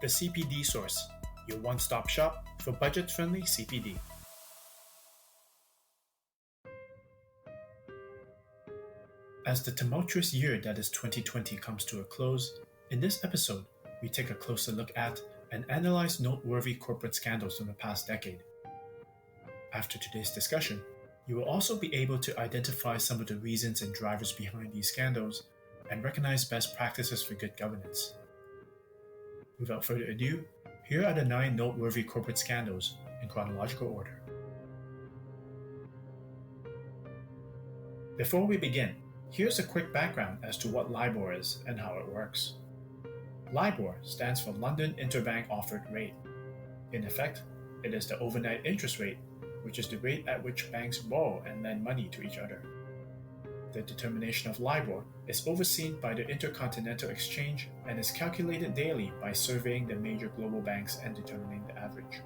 The CPD Source, your one-stop shop for budget-friendly CPD. As the tumultuous year that is 2020 comes to a close, in this episode, we take a closer look at and analyze noteworthy corporate scandals from the past decade. After today's discussion, you will also be able to identify some of the reasons and drivers behind these scandals and recognize best practices for good governance. Without further ado, here are the 9 noteworthy corporate scandals in chronological order. Before we begin, here's a quick background as to what LIBOR is and how it works. LIBOR stands for London Interbank Offered Rate. In effect, it is the overnight interest rate, which is the rate at which banks borrow and lend money to each other. The determination of LIBOR is overseen by the Intercontinental Exchange and is calculated daily by surveying the major global banks and determining the average.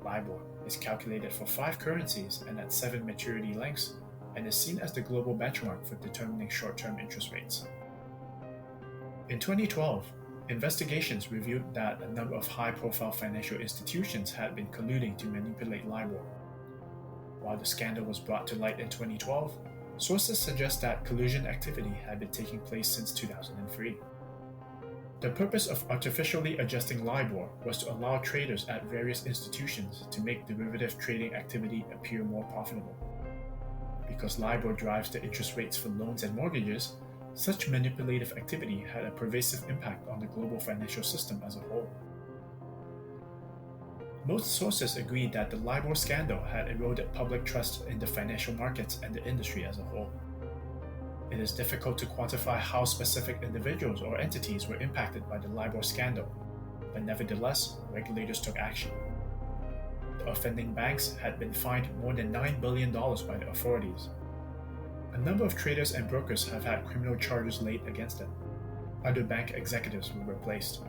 LIBOR is calculated for 5 currencies and at 7 maturity lengths and is seen as the global benchmark for determining short-term interest rates. In 2012, investigations revealed that a number of high-profile financial institutions had been colluding to manipulate LIBOR. While the scandal was brought to light in 2012, sources suggest that collusion activity had been taking place since 2003. The purpose of artificially adjusting LIBOR was to allow traders at various institutions to make derivative trading activity appear more profitable. Because LIBOR drives the interest rates for loans and mortgages, such manipulative activity had a pervasive impact on the global financial system as a whole. Most sources agree that the LIBOR scandal had eroded public trust in the financial markets and the industry as a whole. It is difficult to quantify how specific individuals or entities were impacted by the LIBOR scandal, but nevertheless, regulators took action. The offending banks had been fined more than $9 billion by the authorities. A number of traders and brokers have had criminal charges laid against them. Other bank executives were replaced.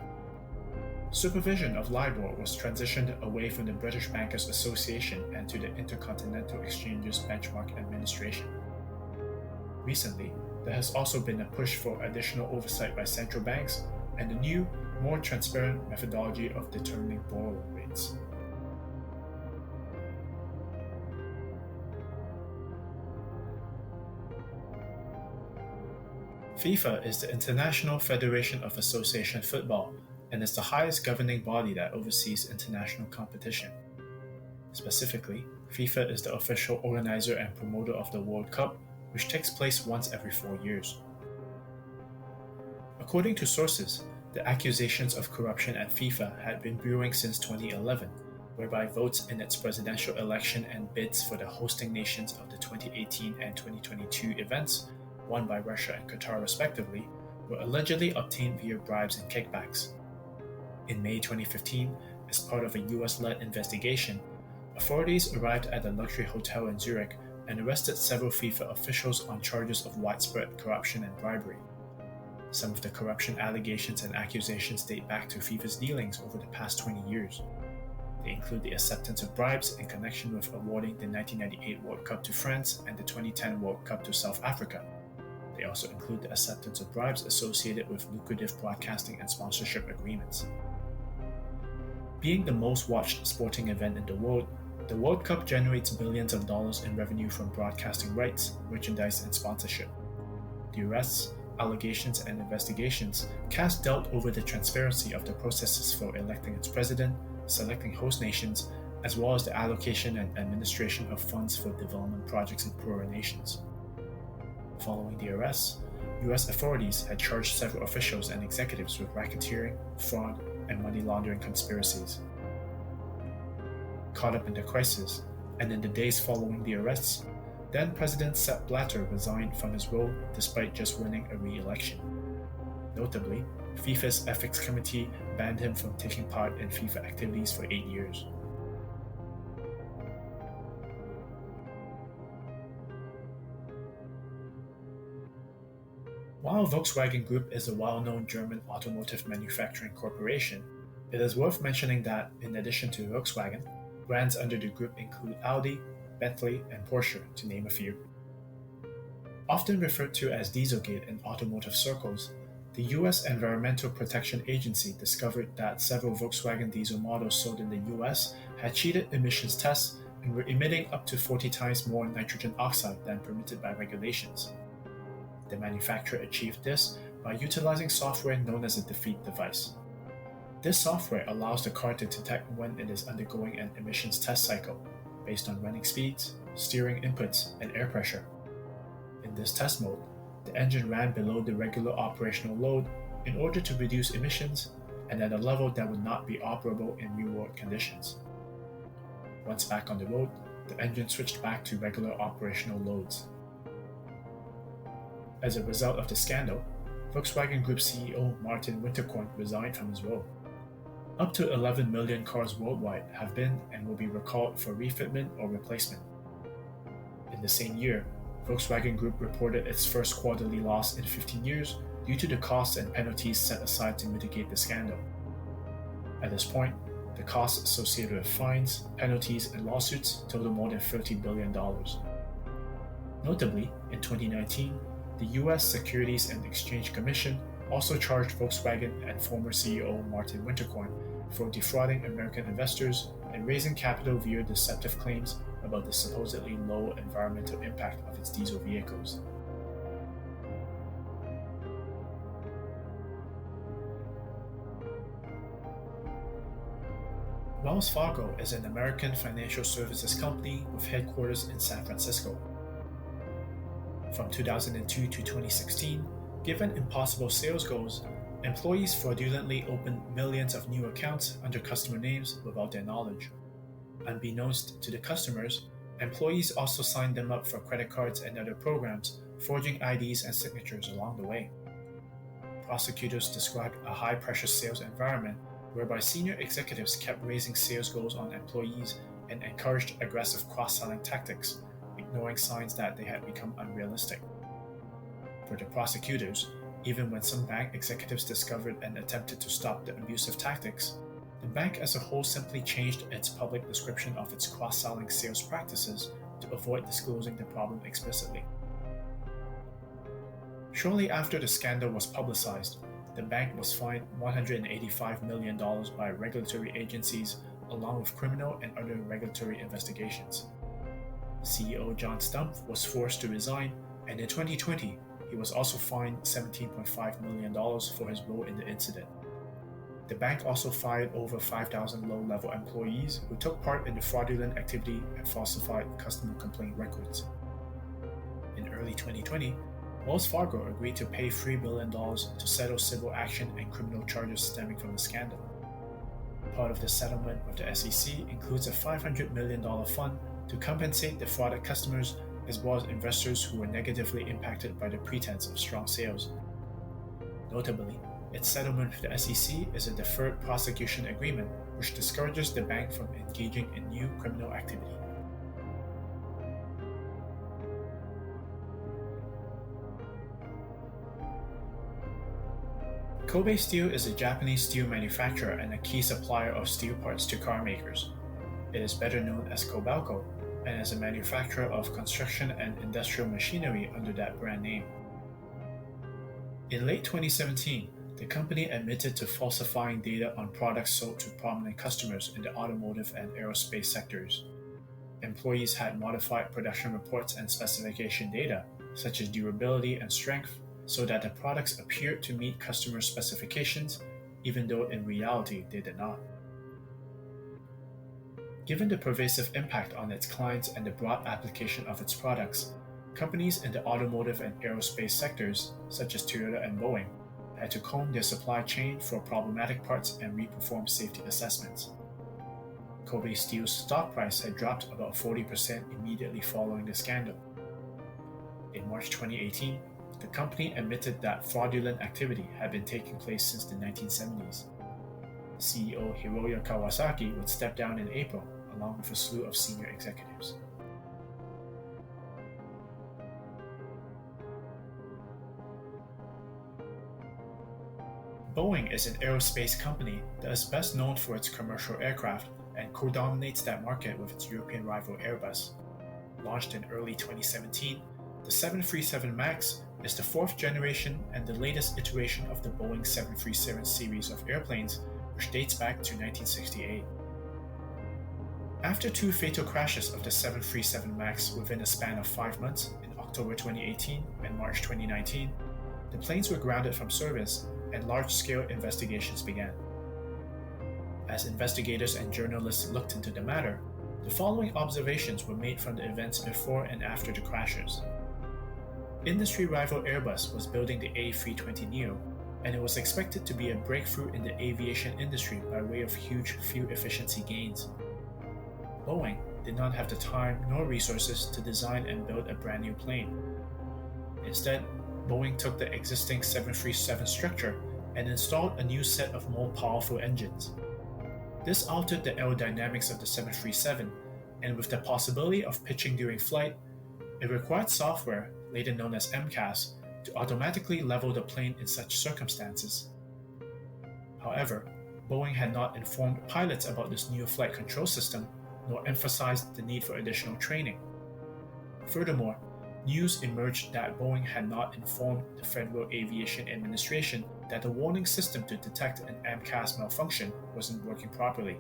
Supervision of LIBOR was transitioned away from the British Bankers Association and to the Intercontinental Exchange's Benchmark Administration. Recently, there has also been a push for additional oversight by central banks and a new, more transparent methodology of determining borrower rates. FIFA is the International Federation of Association Football and is the highest governing body that oversees international competition. Specifically, FIFA is the official organizer and promoter of the World Cup, which takes place once every 4 years. According to sources, the accusations of corruption at FIFA had been brewing since 2011, whereby votes in its presidential election and bids for the hosting nations of the 2018 and 2022 events, won by Russia and Qatar respectively, were allegedly obtained via bribes and kickbacks. In May 2015, as part of a US-led investigation, authorities arrived at a luxury hotel in Zurich and arrested several FIFA officials on charges of widespread corruption and bribery. Some of the corruption allegations and accusations date back to FIFA's dealings over the past 20 years. They include the acceptance of bribes in connection with awarding the 1998 World Cup to France and the 2010 World Cup to South Africa. They also include the acceptance of bribes associated with lucrative broadcasting and sponsorship agreements. Being the most watched sporting event in the World Cup generates billions of dollars in revenue from broadcasting rights, merchandise, and sponsorship. The arrests, allegations, and investigations cast doubt over the transparency of the processes for electing its president, selecting host nations, as well as the allocation and administration of funds for development projects in poorer nations. Following the arrests, US authorities had charged several officials and executives with racketeering, fraud, and money laundering conspiracies. Caught up in the crisis, and in the days following the arrests, then President Sepp Blatter resigned from his role despite just winning a re-election. Notably, FIFA's ethics committee banned him from taking part in FIFA activities for 8 years. While Volkswagen Group is a well-known German automotive manufacturing corporation, it is worth mentioning that, in addition to Volkswagen, brands under the group include Audi, Bentley, and Porsche, to name a few. Often referred to as Dieselgate in automotive circles, The US Environmental Protection Agency discovered that several Volkswagen diesel models sold in the US had cheated emissions tests and were emitting up to 40 times more nitrogen oxide than permitted by regulations. The manufacturer achieved this by utilizing software known as a defeat device. This software allows the car to detect when it is undergoing an emissions test cycle, based on running speeds, steering inputs, and air pressure. In this test mode, the engine ran below the regular operational load in order to reduce emissions and at a level that would not be operable in real-world conditions. Once back on the road, the engine switched back to regular operational loads. As a result of the scandal, Volkswagen Group CEO Martin Winterkorn resigned from his role. Up to 11 million cars worldwide have been and will be recalled for refitment or replacement. In the same year, Volkswagen Group reported its first quarterly loss in 15 years due to the costs and penalties set aside to mitigate the scandal. At this point, the costs associated with fines, penalties, and lawsuits total more than $30 billion. Notably, in 2019, the US Securities and Exchange Commission also charged Volkswagen and former CEO Martin Winterkorn for defrauding American investors and raising capital via deceptive claims about the supposedly low environmental impact of its diesel vehicles. Wells Fargo is an American financial services company with headquarters in San Francisco. From 2002 to 2016, given impossible sales goals, employees fraudulently opened millions of new accounts under customer names without their knowledge. Unbeknownst to the customers, employees also signed them up for credit cards and other programs, forging IDs and signatures along the way. Prosecutors described a high-pressure sales environment whereby senior executives kept raising sales goals on employees and encouraged aggressive cross-selling tactics, ignoring signs that they had become unrealistic. For the prosecutors, even when some bank executives discovered and attempted to stop the abusive tactics, the bank as a whole simply changed its public description of its cross-selling sales practices to avoid disclosing the problem explicitly. Shortly after the scandal was publicized, the bank was fined $185 million by regulatory agencies along with criminal and other regulatory investigations. CEO John Stumpf was forced to resign, and in 2020, he was also fined $17.5 million for his role in the incident. The bank also fired over 5,000 low-level employees who took part in the fraudulent activity and falsified customer complaint records. In early 2020, Wells Fargo agreed to pay $3 billion to settle civil action and criminal charges stemming from the scandal. Part of the settlement with the SEC includes a $500 million fund to compensate defrauded customers as well as investors who were negatively impacted by the pretense of strong sales. Notably, its settlement with the SEC is a deferred prosecution agreement which discourages the bank from engaging in new criminal activity. Kobe Steel is a Japanese steel manufacturer and a key supplier of steel parts to car makers. It is better known as Kobelco and is a manufacturer of construction and industrial machinery under that brand name. In late 2017, the company admitted to falsifying data on products sold to prominent customers in the automotive and aerospace sectors. Employees had modified production reports and specification data, such as durability and strength, so that the products appeared to meet customer specifications, even though in reality they did not. Given the pervasive impact on its clients and the broad application of its products, companies in the automotive and aerospace sectors, such as Toyota and Boeing, had to comb their supply chain for problematic parts and re-perform safety assessments. Kobe Steel's stock price had dropped about 40% immediately following the scandal. In March 2018, the company admitted that fraudulent activity had been taking place since the 1970s. CEO Hiroya Kawasaki would step down in April, along with a slew of senior executives. Boeing is an aerospace company that is best known for its commercial aircraft and co-dominates that market with its European rival Airbus. Launched in early 2017, the 737 MAX is the fourth generation and the latest iteration of the Boeing 737 series of airplanes, which dates back to 1968. After two fatal crashes of the 737 MAX within a span of 5 months in October 2018 and March 2019, the planes were grounded from service and large-scale investigations began. As investigators and journalists looked into the matter, the following observations were made from the events before and after the crashes. Industry rival Airbus was building the A320neo, and it was expected to be a breakthrough in the aviation industry by way of huge fuel efficiency gains. Boeing did not have the time nor resources to design and build a brand new plane. Instead, Boeing took the existing 737 structure and installed a new set of more powerful engines. This altered the aerodynamics of the 737, and with the possibility of pitching during flight, it required software, later known as MCAS, to automatically level the plane in such circumstances. However, Boeing had not informed pilots about this new flight control system, nor emphasized the need for additional training. Furthermore, news emerged that Boeing had not informed the Federal Aviation Administration that the warning system to detect an MCAS malfunction wasn't working properly.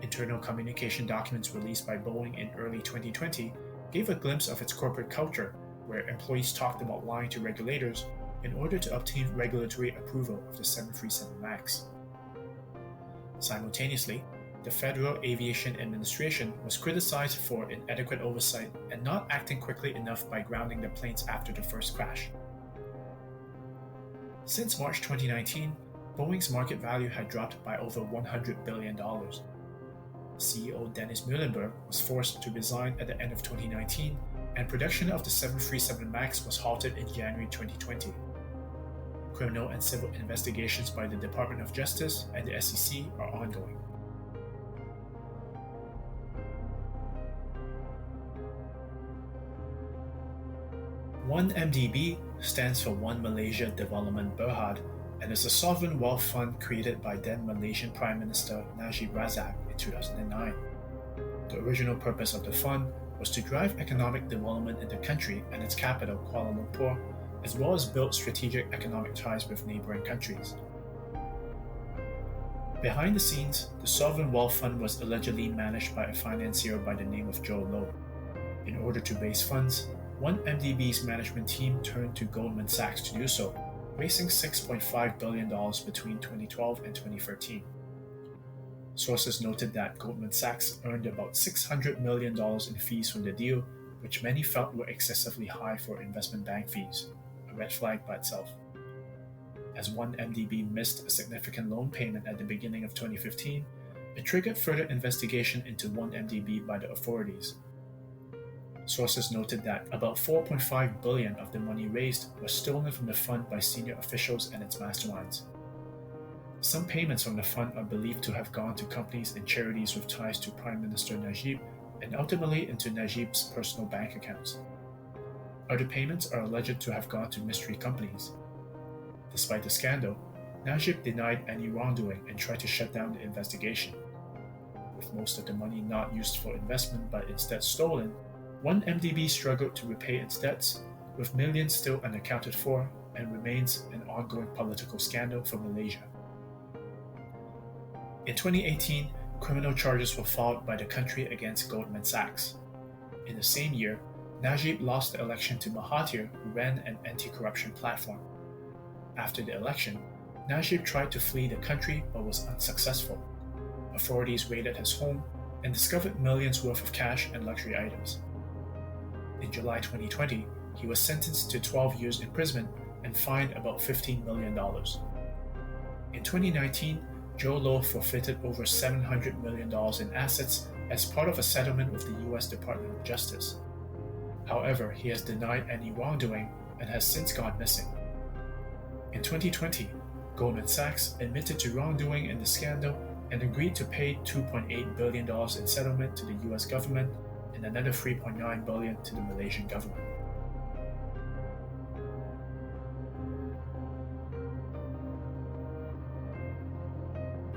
Internal communication documents released by Boeing in early 2020 gave a glimpse of its corporate culture, where employees talked about lying to regulators in order to obtain regulatory approval of the 737 MAX. Simultaneously, the Federal Aviation Administration was criticized for inadequate oversight and not acting quickly enough by grounding the planes after the first crash. Since March 2019, Boeing's market value had dropped by over $100 billion. CEO Dennis Muilenburg was forced to resign at the end of 2019, and production of the 737 MAX was halted in January 2020. Criminal and civil investigations by the Department of Justice and the SEC are ongoing. OneMDB stands for One Malaysia Development Berhad and is a sovereign wealth fund created by then Malaysian Prime Minister Najib Razak in 2009. The original purpose of the fund was to drive economic development in the country and its capital, Kuala Lumpur, as well as build strategic economic ties with neighboring countries. Behind the scenes, the sovereign wealth fund was allegedly managed by a financier by the name of Joe Low. In order to raise funds, OneMDB's management team turned to Goldman Sachs to do so, raising $6.5 billion between 2012 and 2013. Sources noted that Goldman Sachs earned about $600 million in fees from the deal, which many felt were excessively high for investment bank fees, a red flag by itself. As OneMDB missed a significant loan payment at the beginning of 2015, it triggered further investigation into OneMDB by the authorities. Sources noted that about $4.5 billion of the money raised was stolen from the fund by senior officials and its masterminds. Some payments from the fund are believed to have gone to companies and charities with ties to Prime Minister Najib and ultimately into Najib's personal bank accounts. Other payments are alleged to have gone to mystery companies. Despite the scandal, Najib denied any wrongdoing and tried to shut down the investigation. With most of the money not used for investment but instead stolen, OneMDB struggled to repay its debts, with millions still unaccounted for, and remains an ongoing political scandal for Malaysia. In 2018, criminal charges were filed by the country against Goldman Sachs. In the same year, Najib lost the election to Mahathir, who ran an anti-corruption platform. After the election, Najib tried to flee the country but was unsuccessful. Authorities raided his home and discovered millions worth of cash and luxury items. In July 2020, he was sentenced to 12 years imprisonment and fined about $15 million. In 2019, Joe Low forfeited over $700 million in assets as part of a settlement with the US Department of Justice. However, he has denied any wrongdoing and has since gone missing. In 2020, Goldman Sachs admitted to wrongdoing in the scandal and agreed to pay $2.8 billion in settlement to the US government and another $3.9 billion to the Malaysian government.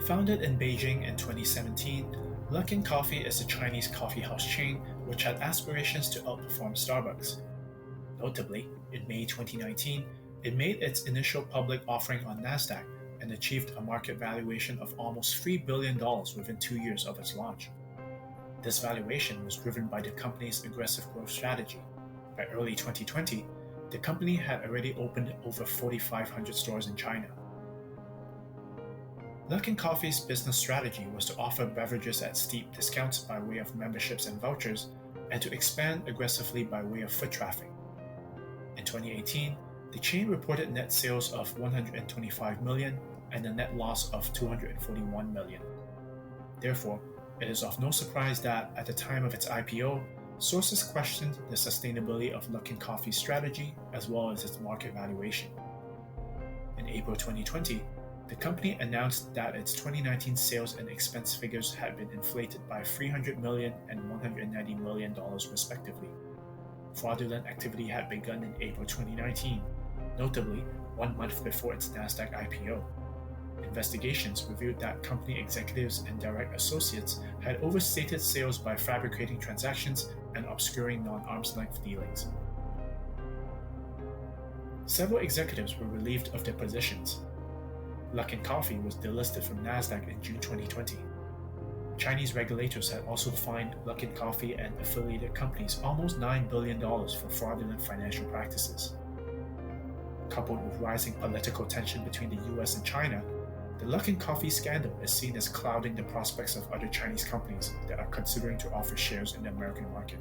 Founded in Beijing in 2017, Luckin Coffee is a Chinese coffee house chain which had aspirations to outperform Starbucks. Notably, in May 2019, it made its initial public offering on Nasdaq and achieved a market valuation of almost $3 billion within 2 years of its launch. This valuation was driven by the company's aggressive growth strategy. By early 2020, the company had already opened over 4,500 stores in China. Luckin Coffee's business strategy was to offer beverages at steep discounts by way of memberships and vouchers, and to expand aggressively by way of foot traffic. In 2018, the chain reported net sales of $125 million and a net loss of $241 million. Therefore, it is of no surprise that, at the time of its IPO, sources questioned the sustainability of Luckin Coffee's strategy as well as its market valuation. In April 2020, the company announced that its 2019 sales and expense figures had been inflated by $300 million and $190 million respectively. Fraudulent activity had begun in April 2019, notably 1 month before its Nasdaq IPO. Investigations revealed that company executives and direct associates had overstated sales by fabricating transactions and obscuring non-arm's length dealings. Several executives were relieved of their positions. Luckin Coffee was delisted from Nasdaq in June 2020. Chinese regulators had also fined Luckin Coffee and affiliated companies almost $9 billion for fraudulent financial practices. Coupled with rising political tension between the US and China, the Luckin Coffee scandal is seen as clouding the prospects of other Chinese companies that are considering to offer shares in the American market.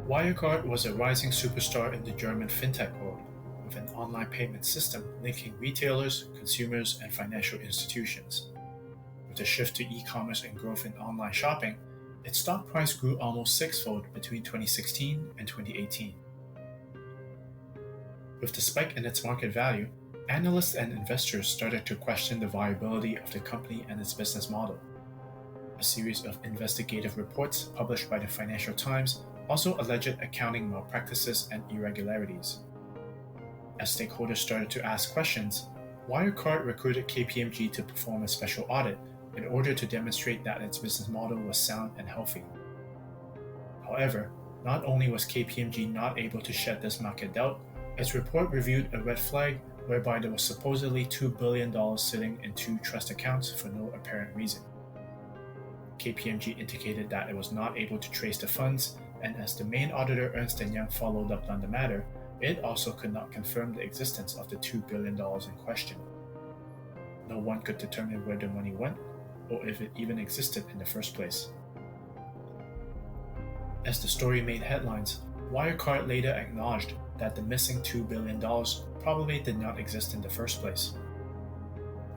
Wirecard was a rising superstar in the German fintech world, with an online payment system linking retailers, consumers, and financial institutions. With the shift to e-commerce and growth in online shopping, its stock price grew almost sixfold between 2016 and 2018. With the spike in its market value, analysts and investors started to question the viability of the company and its business model. A series of investigative reports published by the Financial Times also alleged accounting malpractices and irregularities. As stakeholders started to ask questions, Wirecard recruited KPMG to perform a special audit in order to demonstrate that its business model was sound and healthy. However, not only was KPMG not able to shed this market doubt, its report revealed a red flag whereby there was supposedly $2 billion sitting in 2 trust accounts for no apparent reason. KPMG indicated that it was not able to trace the funds, and as the main auditor Ernst & Young followed up on the matter, it also could not confirm the existence of the $2 billion in question. No one could determine where the money went, or if it even existed in the first place. As the story made headlines, Wirecard later acknowledged that the missing $2 billion probably did not exist in the first place.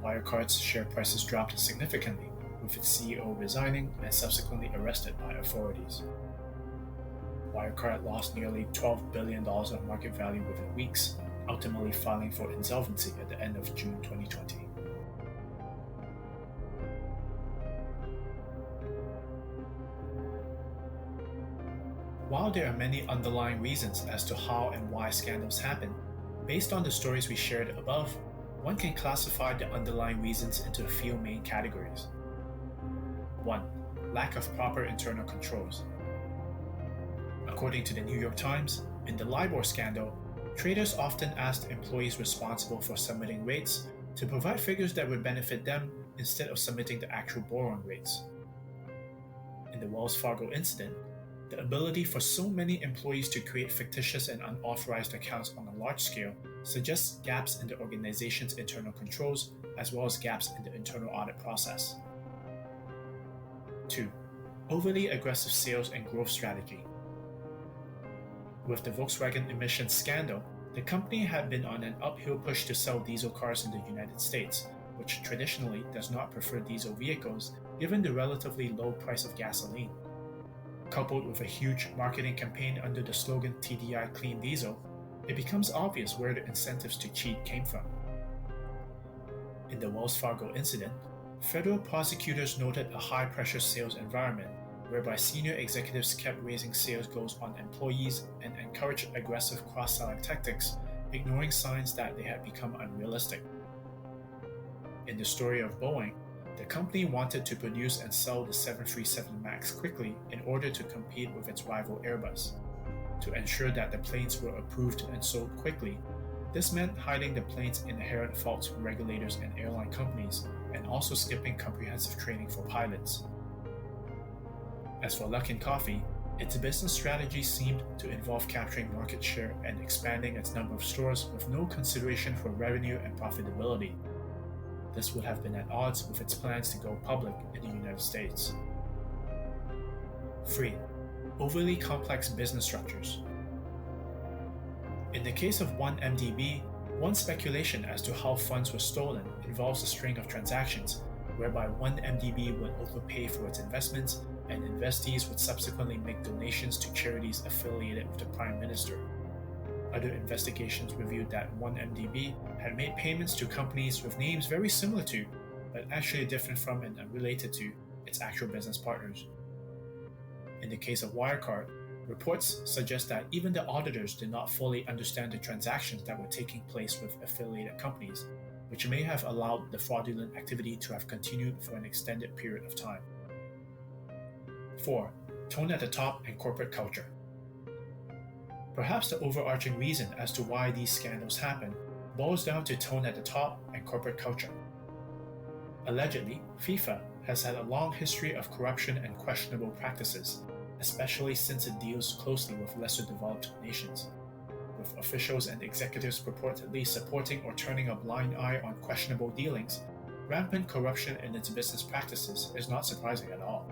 Wirecard's share prices dropped significantly, with its CEO resigning and subsequently arrested by authorities. Wirecard lost nearly $12 billion of market value within weeks, ultimately filing for insolvency at the end of June 2020. While there are many underlying reasons as to how and why scandals happen, based on the stories we shared above, one can classify the underlying reasons into a few main categories. 1. Lack of proper internal controls. According to the New York Times, in the LIBOR scandal, traders often asked employees responsible for submitting rates to provide figures that would benefit them instead of submitting the actual borrowing rates. In the Wells Fargo incident, the ability for so many employees to create fictitious and unauthorized accounts on a large scale suggests gaps in the organization's internal controls as well as gaps in the internal audit process. 2. Overly aggressive sales and growth strategy. With the Volkswagen emissions scandal, the company had been on an uphill push to sell diesel cars in the United States, which traditionally does not prefer diesel vehicles given the relatively low price of gasoline. Coupled with a huge marketing campaign under the slogan TDI Clean Diesel, it becomes obvious where the incentives to cheat came from. In the Wells Fargo incident, federal prosecutors noted a high-pressure sales environment whereby senior executives kept raising sales goals on employees and encouraged aggressive cross-selling tactics, ignoring signs that they had become unrealistic. In the story of Boeing, The company wanted to produce and sell the 737 MAX quickly in order to compete with its rival Airbus. To ensure that the planes were approved and sold quickly, this meant hiding the plane's inherent faults from regulators and airline companies, and also skipping comprehensive training for pilots. As for Luckin Coffee, its business strategy seemed to involve capturing market share and expanding its number of stores with no consideration for revenue and profitability. This would have been at odds with its plans to go public in the United States. 3. Overly complex business structures. In the case of 1MDB, one speculation as to how funds were stolen involves a string of transactions whereby 1MDB would overpay for its investments and investees would subsequently make donations to charities affiliated with the Prime Minister. Other investigations revealed that 1MDB had made payments to companies with names very similar to, but actually different from and unrelated to, its actual business partners. In the case of Wirecard, reports suggest that even the auditors did not fully understand the transactions that were taking place with affiliated companies, which may have allowed the fraudulent activity to have continued for an extended period of time. 4. Tone at the top and corporate culture. Perhaps the overarching reason as to why these scandals happen boils down to tone at the top and corporate culture. Allegedly, FIFA has had a long history of corruption and questionable practices, especially since it deals closely with lesser developed nations. With officials and executives purportedly supporting or turning a blind eye on questionable dealings, rampant corruption in its business practices is not surprising at all.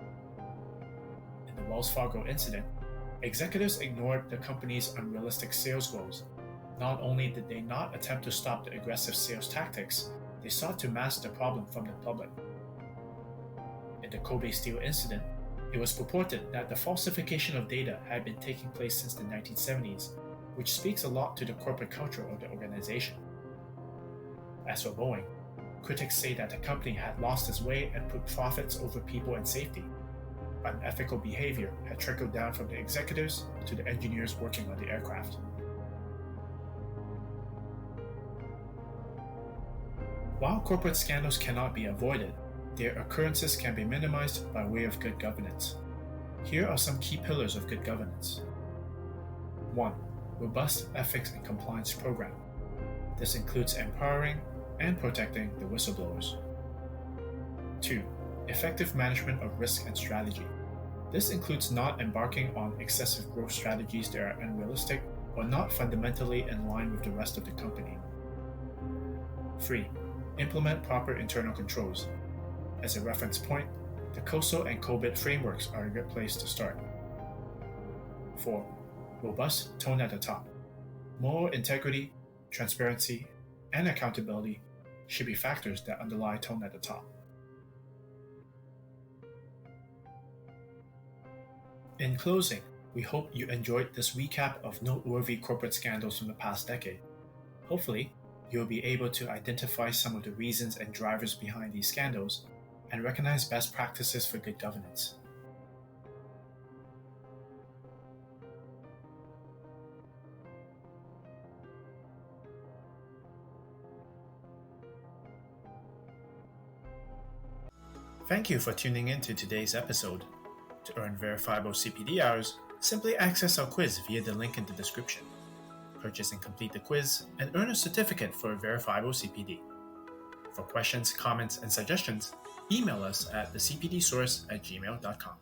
In the Wells Fargo incident, executives ignored the company's unrealistic sales goals. Not only did they not attempt to stop the aggressive sales tactics, they sought to mask the problem from the public. In the Kobe Steel incident, it was purported that the falsification of data had been taking place since the 1970s, which speaks a lot to the corporate culture of the organization. As for Boeing, critics say that the company had lost its way and put profits over people and safety. Unethical behavior had trickled down from the executives to the engineers working on the aircraft. While corporate scandals cannot be avoided, their occurrences can be minimized by way of good governance. Here are some key pillars of good governance. 1. Robust ethics and compliance program. This includes empowering and protecting the whistleblowers. 2. Effective management of risk and strategy. This includes not embarking on excessive growth strategies that are unrealistic or not fundamentally in line with the rest of the company. 3. Implement proper internal controls. As a reference point, the COSO and COBIT frameworks are a good place to start. 4. Robust tone at the top. Moral integrity, transparency, and accountability should be factors that underlie tone at the top. In closing, we hope you enjoyed this recap of noteworthy corporate scandals from the past decade. Hopefully, you'll be able to identify some of the reasons and drivers behind these scandals and recognize best practices for good governance. Thank you for tuning in to today's episode. To earn verifiable CPD hours, simply access our quiz via the link in the description. Purchase and complete the quiz and earn a certificate for a verifiable CPD. For questions, comments, and suggestions, email us at thecpdsource@gmail.com.